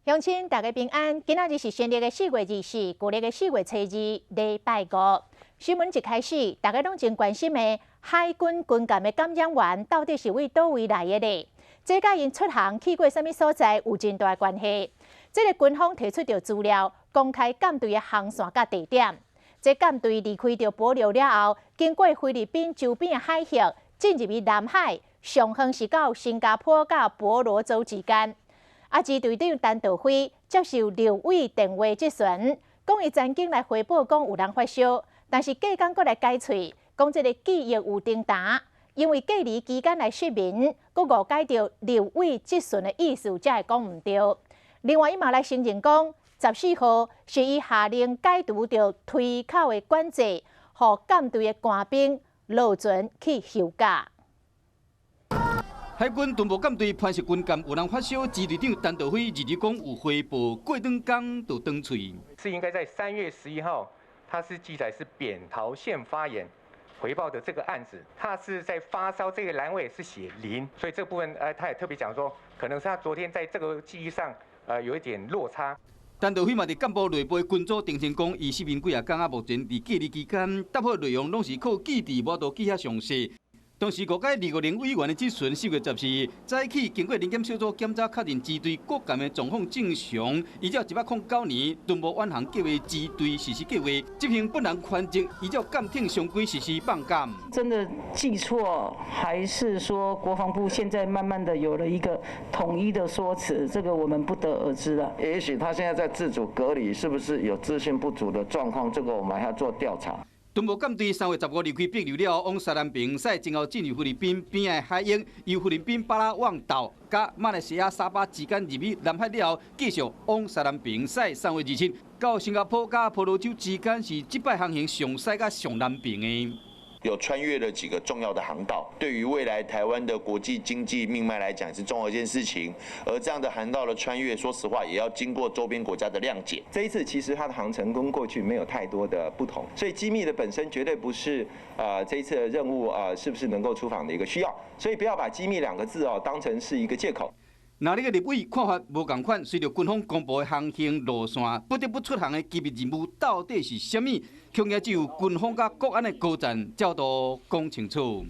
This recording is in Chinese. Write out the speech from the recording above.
乡亲，大家平安。今仔日是新历的4月24，旧历的4月初2，礼拜5。新闻一开始，大家拢真关心的海军军舰的感染源到底是为倒位来的呢？这甲因出航去过什么所在有真大的关系。这个军方提出着资料，公开舰队的航线甲地点。这舰队离开着帛琉了后，经过菲律宾周边的海域，进入去南海，上远是到新加坡甲婆罗洲之间。支队长陈道辉接受刘伟电话质询，讲伊曾经来回报讲有人发烧，但是隔天阁来解喙，讲这个记忆有重大，因为隔离期间来失眠，阁误解到刘伟质询的意思，才会讲唔对。另外，伊嘛来承认讲14号是伊下令解除着推口的管制，互舰队的官兵落船去休假。海军巡逻舰队攀涉军舰有人发烧，支队长陈道辉日讲有回报，过两天就断喙。是应该在3月11号，他是记载是扁桃腺发炎回报的这个案子，他是在发烧，这个栏位是写0，所以这部分他也特别讲说，可能是他昨天在这个记忆上有一点落差。陈道辉嘛伫干部内部军组澄清讲，伊失眠几啊天目前伫隔离期间，答复内容拢是靠记忆无多记遐详细。当时误解250委员的质询，4月14日早起经过联检小组检查，确认支队各舰的状况正常。依照109年巡逻远航计划支队实施计划，执行不能权责，依照舰艇常规实施放监。真的记错，还是说国防部现在慢慢的有了一个统一的说辞？这个我们不得而知了。也许他现在在自主隔离，是不是有资讯不足的状况？这个我们还要做调查。巡逻舰队3月15离开帛琉了，往沙兰平驶，前后进入菲律宾边的海域，由菲律宾巴拉望岛甲马来西亚沙巴之间入去南海了后，继续往沙兰平驶。3月27到新加坡甲婆罗洲之间是这摆航行上西甲上南边的。有穿越了几个重要的航道，对于未来台湾的国际经济命脉来讲是重要一件事情。而这样的航道的穿越，说实话也要经过周边国家的谅解。这一次其实它的航程跟过去没有太多的不同，所以机密的本身绝对不是这一次的任务是不是能够出访的一个需要，所以不要把机密2个字当成是一个借口。那你个立委看法无共款，随着军方公布的航行路线，不得不出航的机密任务到底是啥物？恐惊只有军方甲国安的高层才都讲清楚。